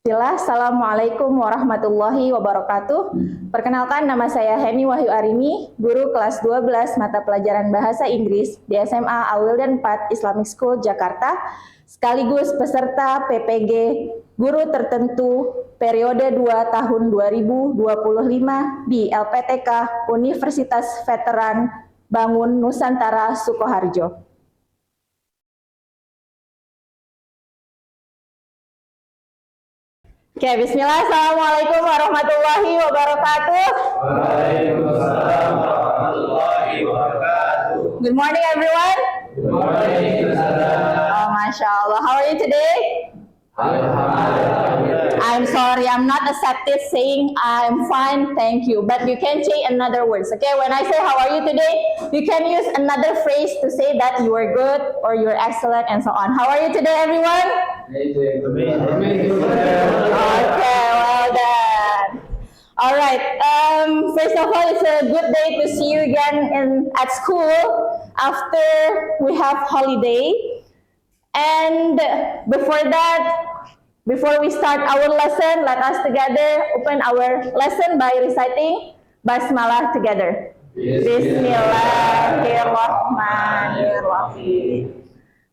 Bismillah, Assalamualaikum warahmatullahi wabarakatuh. Perkenalkan, nama saya Heni Wahyu Arimi, guru kelas 12 mata pelajaran Bahasa Inggris di SMA Awildan 4 Islamic School Jakarta, sekaligus peserta PPG Guru Tertentu periode 2 tahun 2025 di LPTK Universitas Veteran Bangun Nusantara Sukoharjo. Oke, bismillah, assalamualaikum warahmatullahi wabarakatuh. Waalaikumsalam warahmatullahi wabarakatuh. Good morning, everyone. Good morning, Oh, Masya Allah. How are you today? Alhamdulillah. I'm sorry, I'm not accepted saying I'm fine, thank you. But you can say another words, okay? When I say how are you today, you can use another phrase to say that you are good or you're excellent and so on. How are you today, everyone? Amazing. Okay, well done. All right. First of all, it's a good day to see you again at school after we have holiday. And before that, before we start our lesson, let us together open our lesson by reciting Basmalah together. Bismillahirrahmanirrahim.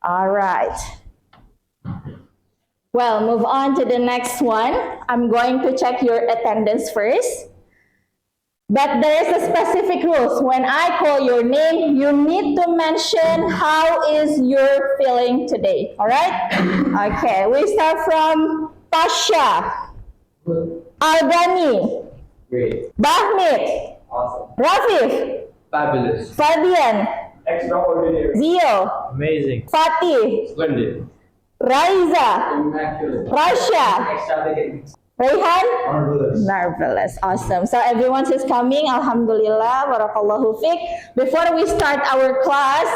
All right. Well, move on to the next one. I'm going to check your attendance first. But there is a specific rules. When I call your name, you need to mention how is your feeling today. All right? Okay, we start from Tasha, Albani, Great. Bahmit, Awesome. Rafif, Fabulous. Fabian, Extraordinary. Zio, Amazing. Fatih, Splendid. Raiza, Immaculate. Rasha, Extravagant. Rayhan, Marvelous. marvelous, awesome. So everyone is coming, alhamdulillah, barakallahu fiqh. Before we start our class,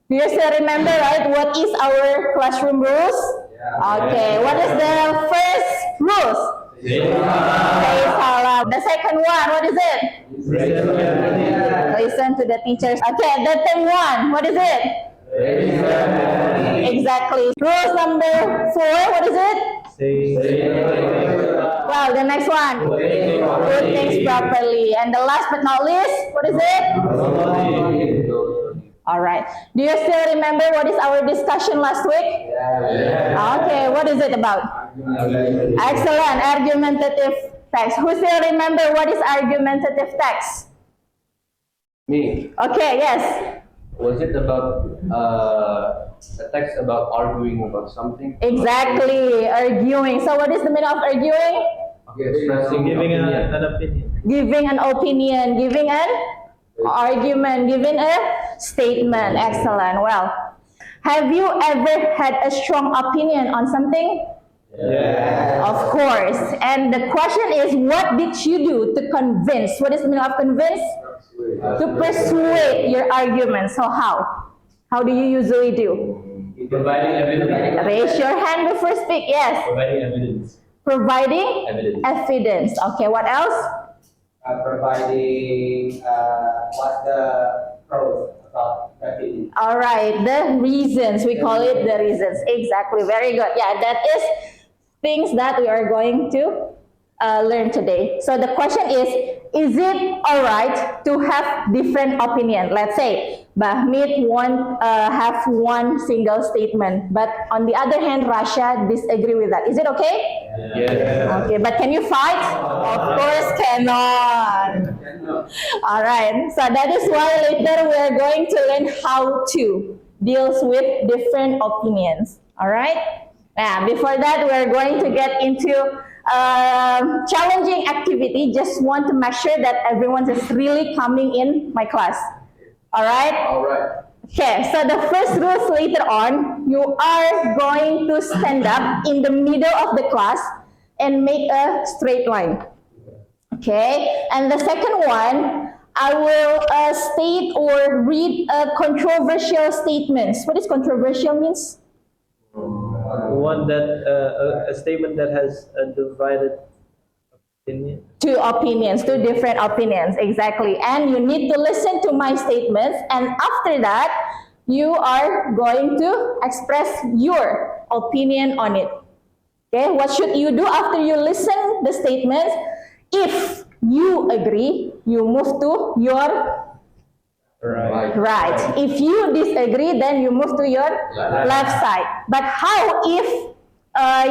do you still remember, right, what is our classroom rules? Yeah. Okay, what is the first rules? Say salam. The second one, what is it? Listen to the teachers. Okay, the third one, what is it? Exactly. Rules number 4, what is it? Well, the next one. Put things properly. And the last but not least, what is it? All right. Do you still remember what is our discussion last week? Okay, what is it about? Excellent. Argumentative text. Who still remember what is argumentative text? Me. Okay, yes. Was it about a text about arguing about something? Exactly. Arguing. So what is the meaning of arguing? Expressing Giving opinion. an opinion. Giving an opinion, giving an argument, giving a statement. Excellent. Well, have you ever had a strong opinion on something? Yeah. Of course. And the question is, what did you do to convince? What is the meaning of convince? To persuade your argument. So how? How do you usually do? Providing evidence. Raise your hand before speak. Yes. Providing evidence. Providing Evidence. evidence. Okay, what else? Providing what's the pros about that video. All right, the reasons. We call it the reasons. Exactly. Very good. Yeah, that is things that we are going to learn today. So the question is it all right to have different opinion? Let's say Bahmit have one single statement, but on the other hand, Rasha disagree with that. Is it okay? Yeah. Okay, but can you fight? Of course cannot. All right, so that is why later we are going to learn how to deal with different opinions. All right. Now, before that, we are going to get into challenging activity. Just want to make sure that everyone is really coming in my class. All right. All right. Okay, so the first rules later on, you are going to stand up in the middle of the class and make a straight line. Okay, and the second one, I will state or read controversial statements. What is controversial means? One that a statement that has a divided opinion. Two opinions, two different opinions, exactly. And you need to listen to my statements, and after that, you are going to express your opinion on it. Okay, what should you do after you listen the statements? If you agree, you move to your right. If you disagree, then you move to your left side. But how if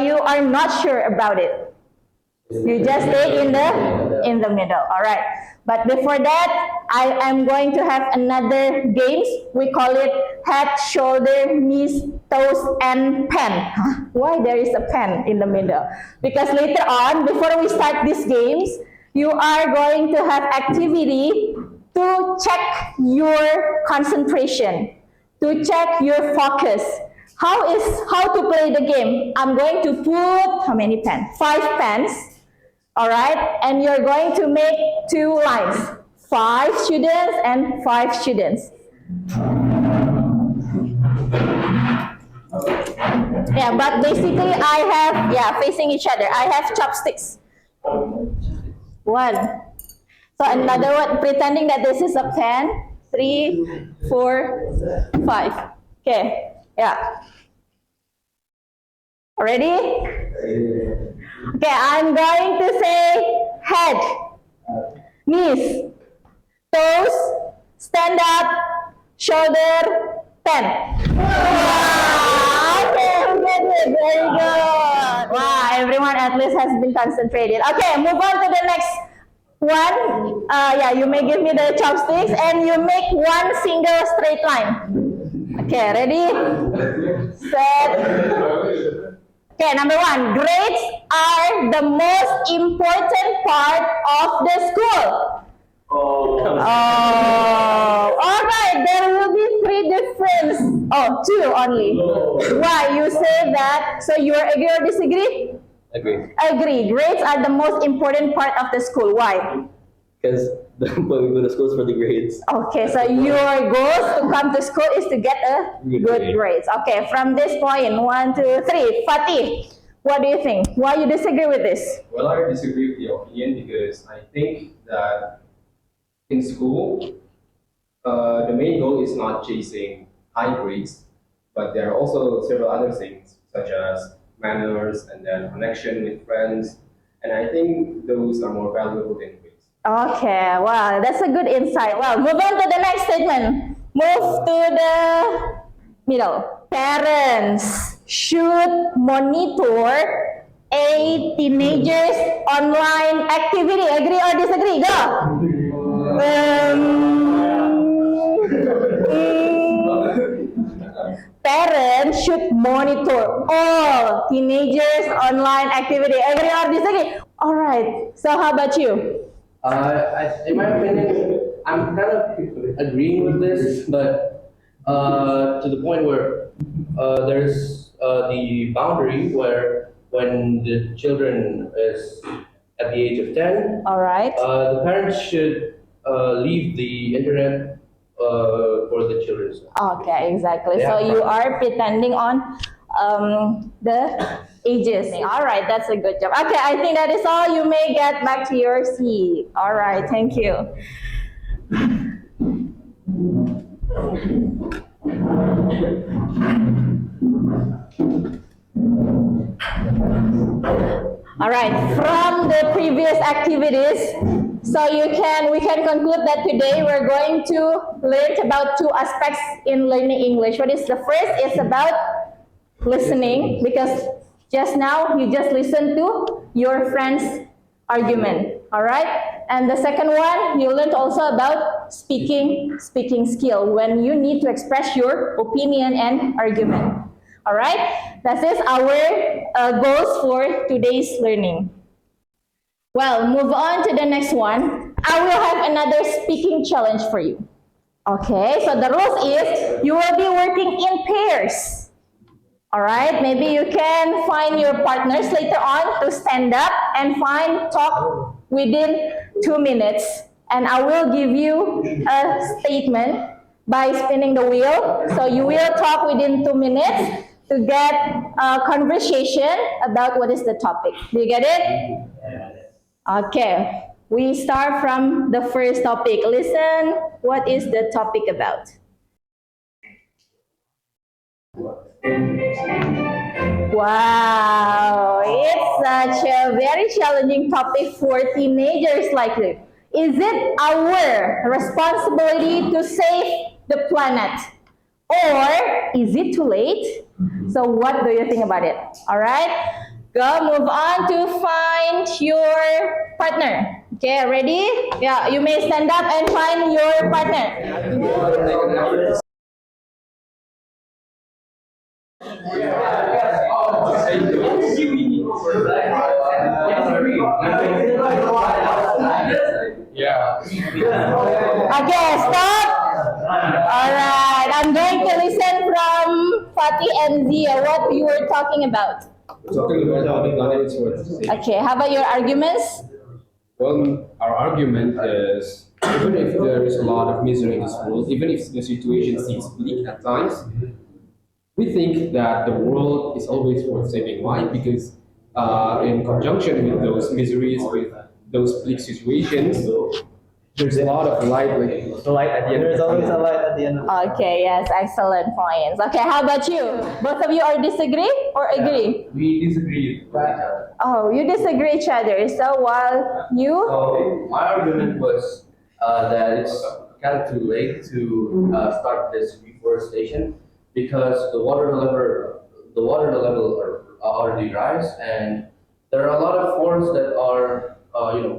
you are not sure about it? You just stay in the middle. All right. But before that, I am going to have another games. We call it head, shoulder, knees, toes, and pen. Huh? Why there is a pen in the middle? Because later on, before we start these games, you are going to have activity to check your concentration, to check your focus. How to play the game? I'm going to put how many pens? 5 pens. All right, and you're going to make 2 lines, 5 students and 5 students. Yeah, but basically I have, facing each other. I have chopsticks. 1. So another one, pretending that this is a pen. 3, 4, 5. Okay, yeah. Ready? Okay, I'm going to say head, knees, toes, stand up, shoulder, pen. Wow, okay, good, very good. Wow, everyone at least has been concentrated. Okay, move on to the next one. Yeah, you may give me the chopsticks and you make 1 single straight line. Okay, ready? Set. Okay, number 1, grades are the most important part of the school. Oh, all right, there will be 3 difference. Oh, 2 only. Why you say that? So you agree or disagree? Agree. Agree. Grades are the most important part of the school. Why? Because when we go to school is for the grades. Okay, so your goals to come to school is to get a good grades. Okay, from this point, 1, 2, 3. Fatih, what do you think? Why you disagree with this? Well, I disagree with your opinion because I think that in school, the main goal is not chasing high grades, but there are also several other things such as manners and then connection with friends, and I think those are more valuable than grades. Okay, wow, that's a good insight. Well, move on to the next statement. Move to the middle. Parents should monitor a teenager's online activity. Agree or disagree? Go. Parents should monitor all teenagers' online activity. Agree or disagree? All right. So how about you? In my opinion, I'm kind of agreeing with this, but to the point where there's the boundary where when the children is at the age of 10, All right. the parents should leave the internet for the children. Okay, exactly. So you are pretending on the ages. All right, that's a good job. Okay, I think that is all. You may get back to your seat. All right, thank you. All right, from the previous activities, so we can conclude that today we're going to learn about 2 aspects in learning English. What is the first? It's about listening, because just now you just listened to your friend's argument. All right, and the second one, you learned also about speaking skill, when you need to express your opinion and argument. All right, that is our goals for today's learning. Well, move on to the next one. I will have another speaking challenge for you. Okay, so the rules is you will be working in pairs. All right, maybe you can find your partners later on to stand up and talk within 2 minutes. And I will give you a statement by spinning the wheel. So you will talk within 2 minutes to get a conversation about what is the topic. Do you get it? Okay, we start from the first topic. Listen, what is the topic about? Wow, such a very challenging topic for teenagers like you. Is it our responsibility to save the planet? Or is it too late? So what do you think about it? All right, go move on to find your partner. Okay, ready? Yeah, you may stand up and find your partner. Yeah. Okay, stop. All right, I'm going to listen from Fatih and Zia what you were talking about. Talking about the planet's worth. Okay, how about your arguments? Well, our argument is even if there is a lot of misery in this world, even if the situation seems bleak at times, we think that the world is always worth saving. Why? Because in conjunction with those miseries, with those bleak situations, there's a lot of light, like the light at the end. There's always a light at the end of the Okay, yes, excellent points. Okay, how about you? Both of you are disagree or agree? We disagree with each other. Oh, you disagree each other. So while you? So my argument was that it's kind of too late to start this reforestation because the water level are already rise, and there are a lot of forests that are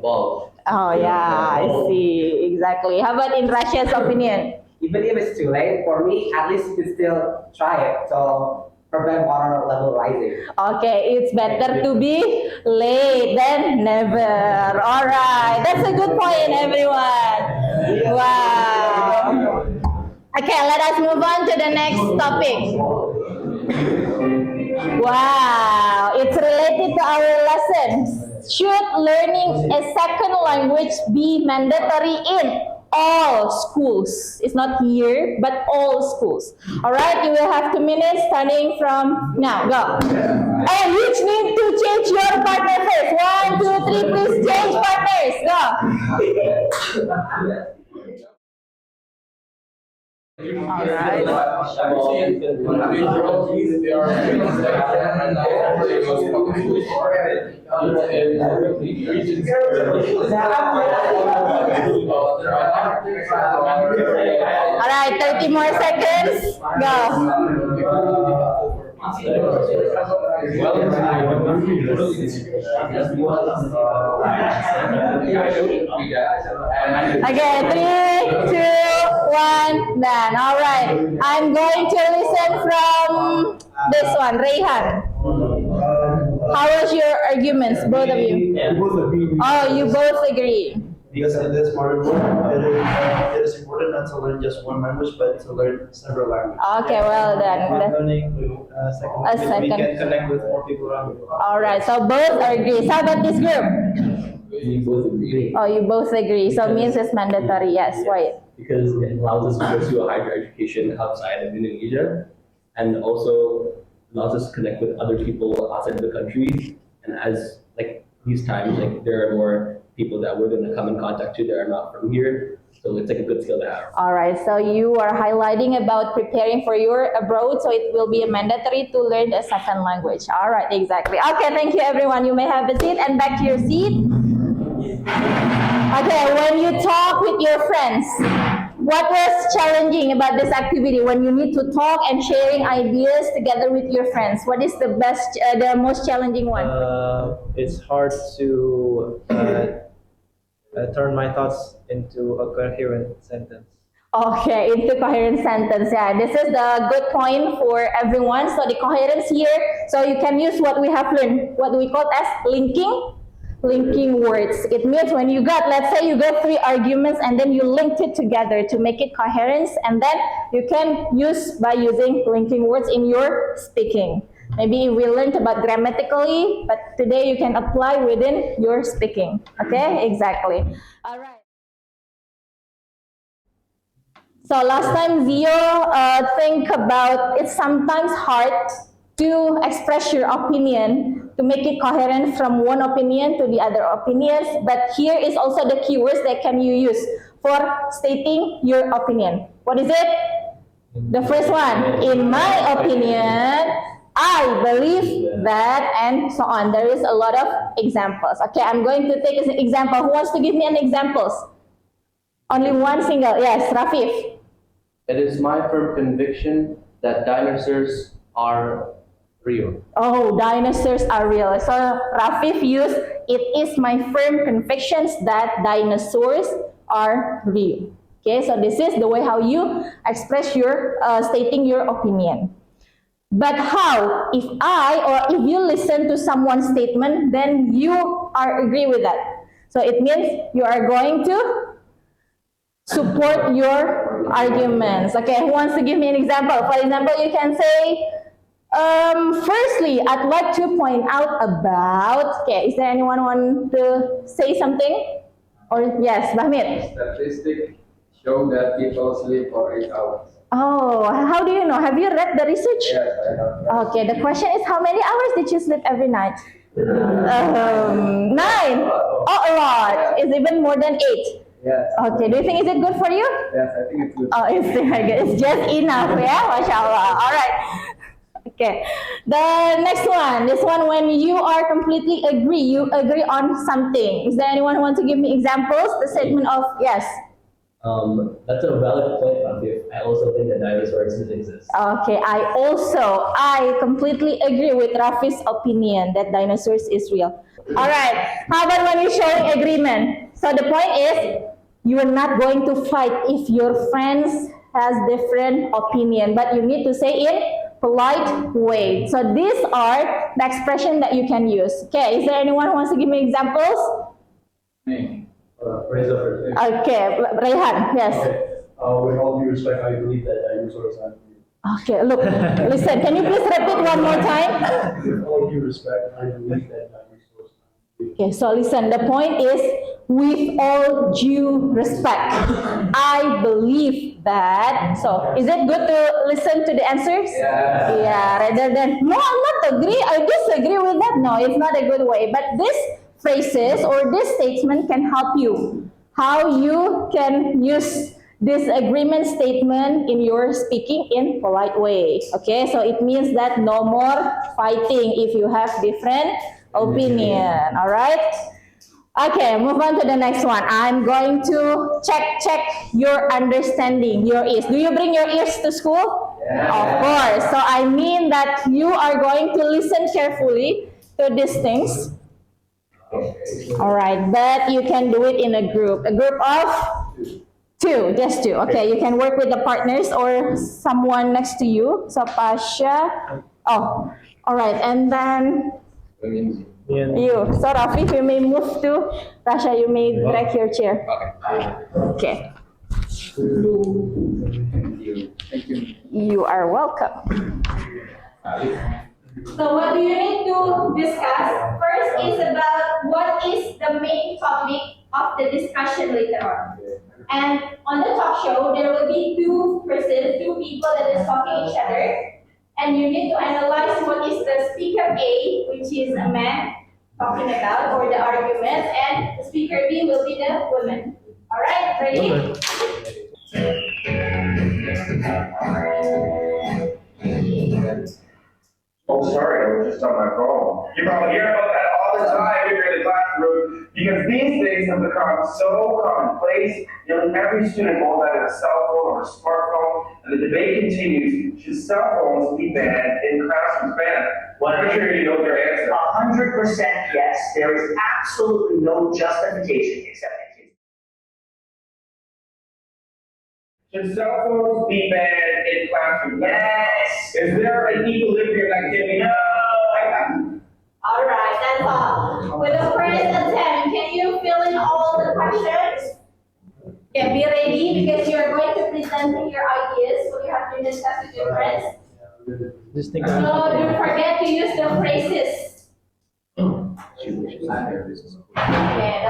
bald. Oh yeah, I see, exactly. How about in Russia's opinion? Even if it's too late, for me, at least you can still try it. So prevent water level rising. Okay, it's better to be late than never. All right, that's a good point, everyone. Wow. Okay, let us move on to the next topic. Wow, it's related to our lesson. Should learning a second language be mandatory in all schools? It's not here, but all schools. All right, you will have 2 minutes starting from now. Go. And you need to change your partner first. 1, 2, 3, please change partners. Go. All right. All right, 30 more seconds. Go. Okay, 3, 2, 1, done. All right, I'm going to listen from this one, Rayhan. How was your arguments, both of you? Oh, you both agree. Because in this modern world, it is important not to learn just one language, but to learn several languages. Okay, well By done. learning second language, we second. can connect with more people around the world. All right, so both agree. How about this group? We both agree Oh, you both agree. So means it's mandatory. Yes, why? because it allows us to pursue a higher education outside of Indonesia, and also allows us to connect with other people outside of the country. And as like these times, like there are more people that we're going to come in contact to that are not from here, so it's like a good skill to have. All right, so you are highlighting about preparing for your abroad, so it will be mandatory to learn a second language. All right, exactly. Okay, thank you everyone. You may have a seat and back to your seat. Okay, when you talk with your friends, what was challenging about this activity when you need to talk and sharing ideas together with your friends? What is the most challenging one? It's hard to turn my thoughts into a coherent sentence. Okay, into coherent sentence. Yeah, this is the good point for everyone. So the coherence here, so you can use what we have learned, what we call as linking words. It means when you got, let's say you got 3 arguments and then you linked it together to make it coherence, and then you can use by using linking words in your speaking. Maybe we learned about grammatically, but today you can apply within your speaking. Okay, exactly. All right. So last time Zio think about it's sometimes hard to express your opinion, to make it coherent from one opinion to the other opinions, but here is also the keywords that can you use for stating your opinion. What is it? The first one, in my opinion, I believe that, and so on. There is a lot of examples. Okay, I'm going to take an example. Who wants to give me an examples? Only one single. Yes, Rafif. It is my firm conviction that dinosaurs are real. Oh, dinosaurs are real. So Rafif used, it is my firm convictions that dinosaurs are real. Okay, so this is the way how you express your, stating your opinion. But how, if I or if you listen to someone's statement, then you are agree with that. So it means you are going to support your arguments. Okay, who wants to give me an example? For example, you can say, firstly, I'd like to point out about, okay, is there anyone want to say something? Or yes, Bahmid. Statistics show that people sleep for 8 hours. Oh, how do you know? Have you read the research? Yes, I have. Okay, the question is how many hours did you sleep every night? 9. Oh, a lot. It's even more than 8. Yes. Okay, do you think is it good for you? Yes, I think it's good. Oh, it's very good. It's just enough, yeah? MashaAllah. All right. Okay. The next one. This one, when you are completely agree, you agree on something. Is there anyone who wants to give me examples? The statement of yes. That's a valid point, Rafif. I also think that dinosaurs exist. Okay, I completely agree with Rafi's opinion that dinosaurs is real. All right, how about when you're showing agreement? So the point is, you are not going to fight if your friends has different opinion, but you need to say in polite way. So these are the expression that you can use. Okay, is there anyone who wants to give me examples? Okay, Rayhan, yes. With all due respect, I believe that dinosaurs are real. Okay, look, listen, can you please repeat one more time? With all due respect, I believe that dinosaurs are real. Okay, so listen, the point is, with all due respect, I believe that. So, is it good to listen to the answers? Yeah, rather than, no, I'm not agree, I disagree with that. No, it's not a good way. But this phrases or this statement can help you. How you can use this agreement statement in your speaking in polite way. Okay, so it means that no more fighting if you have different opinion. All right. Okay, move on to the next one. I'm going to check your understanding, your ears. Do you bring your ears to school? Yeah. Of course. So I mean that you are going to listen carefully to these things. All right, but you can do it in a group of 2, just 2. Okay, you can work with the partners or someone next to you. So Pasha, oh, all right, and then you. So Rafi, you may move to Tasha. You may direct your chair. Okay. You are welcome. So what do you need to discuss? First is about what is the main topic of the discussion later on. And on the talk show, there will be 2 persons, 2 people that is talking each other. And you need to analyze what is the speaker A, which is a man talking about, or the argument, and the speaker B will be the woman. All right, ready? Oh, sorry, I was just on my phone. You probably hear about that all the time if you're in the classroom because these things have become so commonplace. Nearly every student holds either a cell phone or a smartphone, and the debate continues: should cell phones be banned in classrooms? Banned. I'm sure you know your answer. 100% yes. There is absolutely no justification except it. Should cell phones be banned in classrooms? Yes. Is there an equilibrium activity? No. All right, that's all. With the first attempt, can you fill in all the questions? Okay, be ready because you are going to present your ideas, so you have to discuss with your friends. Just think So don't forget to use the phrases. Okay, the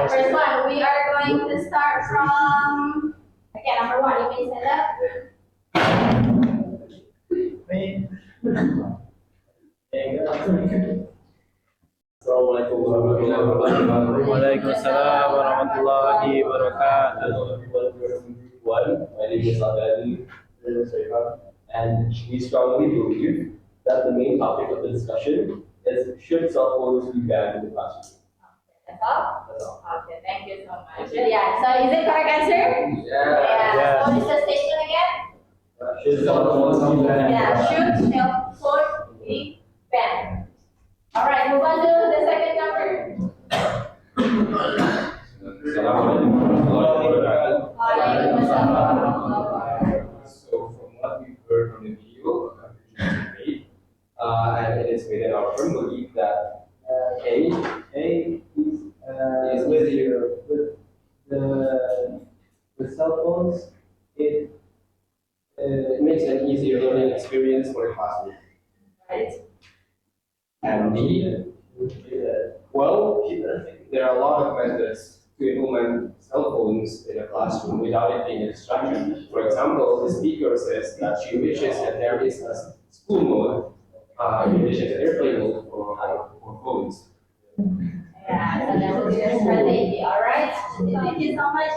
first one, we are going to start from, okay, number 1, you may stand up. Waalaikumsalam warahmatullahi wabarakatuh. My name is Materi, and we strongly believe that the main topic of the discussion is should cell phones be banned in the classroom? That's all? That's all. Okay, thank you so much. Yeah, so is it correct answer? Yeah. So what is the statement again? Should cell phones be banned? Yeah, should cell phone be banned? All right, move on to the second number. So from what we've heard from the video, made, and it is within our firm belief that A is with you. With cell phones, it It makes an easier learning experience for the classroom. Right. And B, well, there are a lot of methods to implement cell phones in a classroom without it being a distraction. For example, the speaker says that she wishes that there is a school mode, in addition to airplane mode for phones. Yeah, so that would be a strategy, all right? Thank you so much.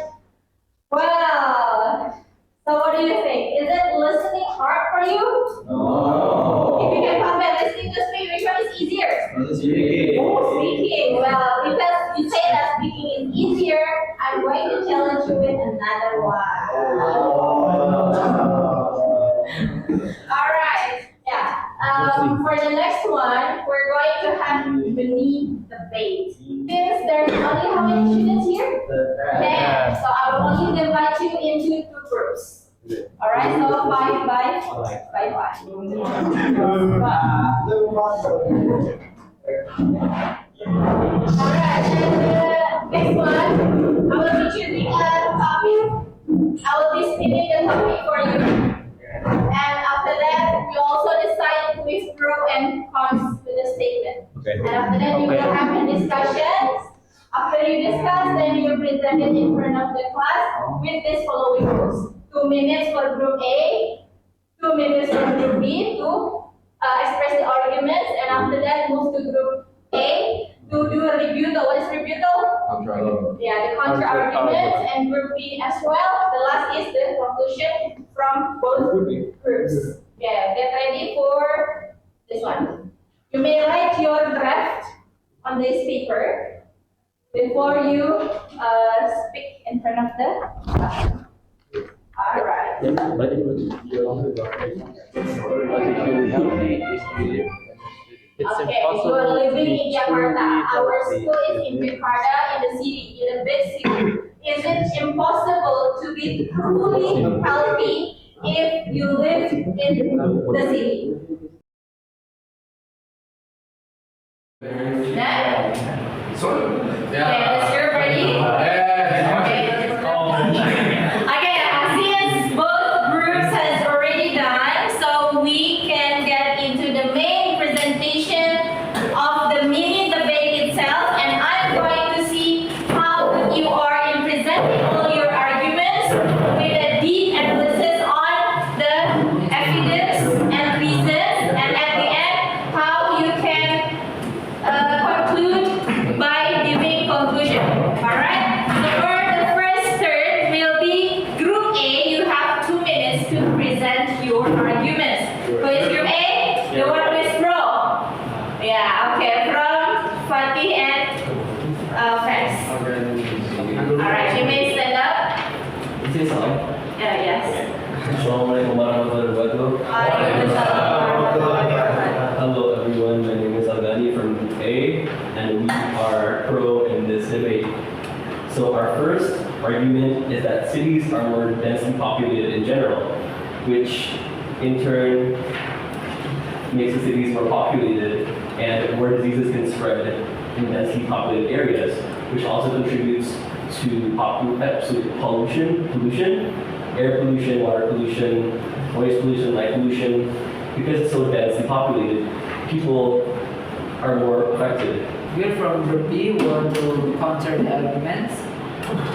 Well, so what do you think? Is it listening hard for you? If you can compare listening to speak, which one is easier? Speaking. Well, because you say that speaking is easier, I'm going to challenge you with another one. All right. Yeah. For the next one, we're going to have beneath the base. Since there's only how many students here? 10. So I will only divide you into two groups. All right. So 5 by 5. Alright, and next one, I will be choosing a topic. I will be spinning the topic for you. And after that, we also decide with pro and cons with the statement. Okay. And after that, you will have a discussion. After you discuss, then you present it in front of the class with this following rules. 2 minutes for group A, 2 minutes for group B to express the arguments, and after that, move to group A to do a rebuttal. What is rebuttal? Yeah, the counter arguments, and group B as well. The last is the conclusion from both groups. Yeah, get ready for this one. You may write your draft on this paper before you speak in front of the class. All right. Okay, you are living in Jakarta. Our school is in Jakarta, in the city, in a big city. Is it impossible to be truly healthy if you live in the city? Next. Okay, let's hear ready. Since both groups has already done, so we can get into the main presentation of the mini debate itself, and I'm going to see how good you are in presenting all your arguments with a deep analysis on the evidence and reasons, and at the end, how you can conclude by giving conclusion. Alright? So for the first turn will be group A. You have 2 minutes to present your arguments. Who is group A? The one who is pro. Yeah, okay. From Fatih and Friends. Alright, you may stand up. Is this on? Yes. Assalamualaikum warahmatullahi wabarakatuh. Hello everyone, my name is Algani from Group A, and we are pro in this debate. So our first argument is that cities are more densely populated in general, which in turn makes the cities more populated and more diseases can spread in densely populated areas, which also contributes to pollution, air pollution, water pollution, noise pollution, light pollution. Because it's so densely populated, people are more affected. We're from Group B, we want to counter the arguments.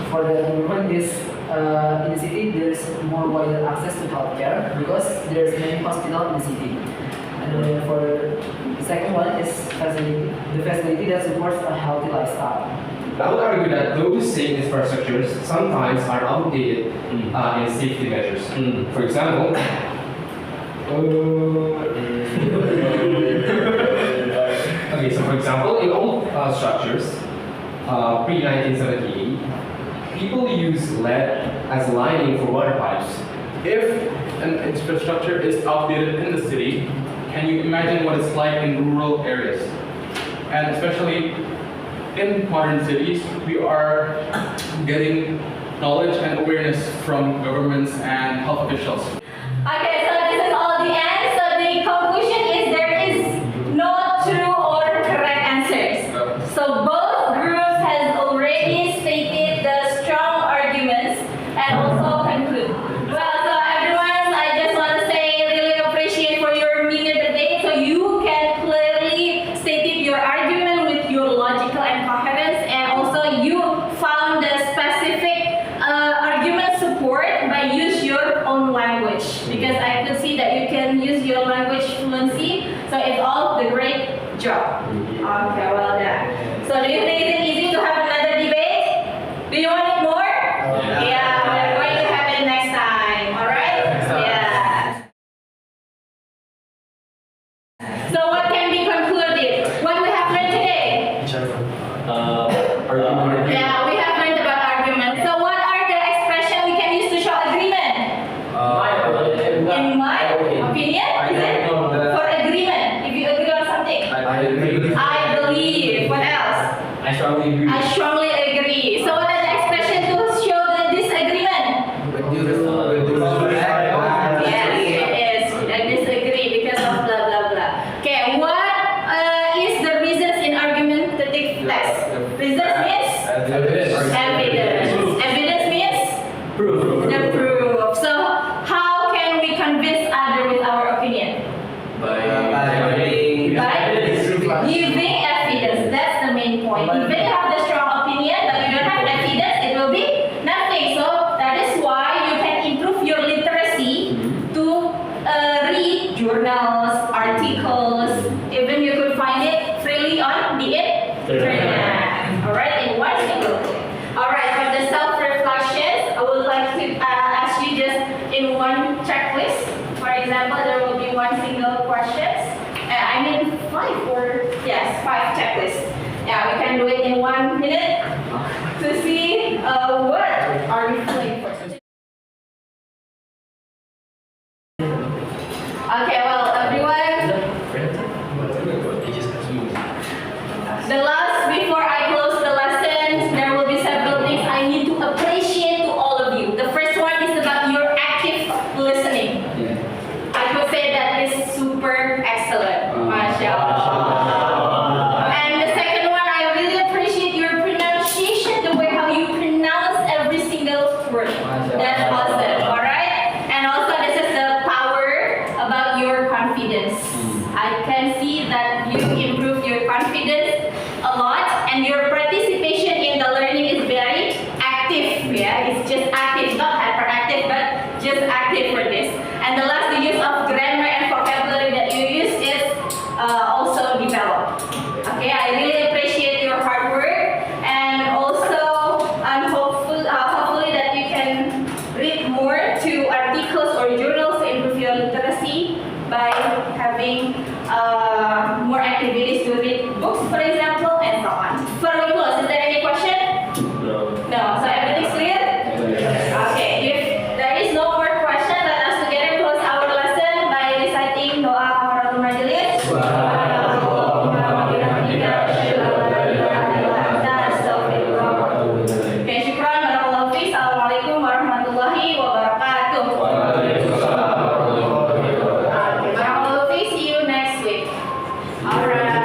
For the argument is, in the city, there's more wider access to healthcare because there's many hospitals in the city. And then for the second one is the facility that supports a healthy lifestyle. I would argue that those same infrastructures sometimes are outdated in safety measures. For example, example, in old structures, pre-1978, people use lead as lining for water pipes. If an infrastructure is outdated in the city, can you imagine what it's like in rural areas? And especially in modern cities, we are getting knowledge and awareness from governments and health officials. Okay, so this is all the end. So the conclusion is there is no true or correct answers. So both groups has already stated the strong arguments and also conclude. Well, so everyone, I just want to say really appreciate for your minute debate. So you can clearly state your argument with your logical and coherence, and also you found the specific argument support by use your own language, because I could see that you can use your language fluency. So it's all the great job. Okay, well done. So do you think it's easy to have another debate? Do you want it more? Yeah, we're going to have it next time. All right? Yeah. So what can be concluded? What we have learned today? Argumentative. Yeah, we have learned about arguments. So what are the expressions we can use to show agreement? In my opinion, is it? For agreement, if you agree on something. I agree. I believe. What else? I strongly agree. I strongly agree. So what are the expressions to show the disagreement? Yes, it is. I disagree because of blah blah blah. Okay, what is the reasons in argumentative text? Reasons means evidence. Evidence means Proof. the proof. So how can we convince other with our opinion? By giving evidence. That's the main point. Even you have the strong opinion, but you don't have evidence, it will be nothing. So that is why you can improve your literacy to read journals, articles. Even you could find it freely on the internet. Alright, in one single click. Alright, for the self-reflections, I would like to ask you just in one checklist. For example, there will be one single questions. I mean 5 or yes, 5 checklists. Yeah, we can do it in 1 minute to see what are you feeling for. Okay, well, everyone, the last, before I close the lesson, there will be several things I need to appreciate to all of you. The first one is about your active listening. I could say that is super excellent. MashaAllah. And the second one, I really appreciate your pronunciation, the way how you pronounce every single word. That's awesome, alright? And also this is the power about your confidence. I can see that you improve your confidence a lot, and your participation in the learning is very active. Yeah, it's just active, not hyperactive, but just active for this. And the last, the use of grammar and vocabulary that you use is also developed. Okay, I really appreciate your hard work, and also I'm hopefully that you can read more to articles or journals to improve your literacy by having more activities to read books, for example, and so on. Before we close, is there any question? No. No. So everything's clear? Okay. If there is no more question, let us together close our lesson by reciting doa kafaratul majelis. Okay, syukran, barakallahu fiik. Assalamualaikum warahmatullahi wabarakatuh. Okay, barakallahu fiik. See you next week. Alright.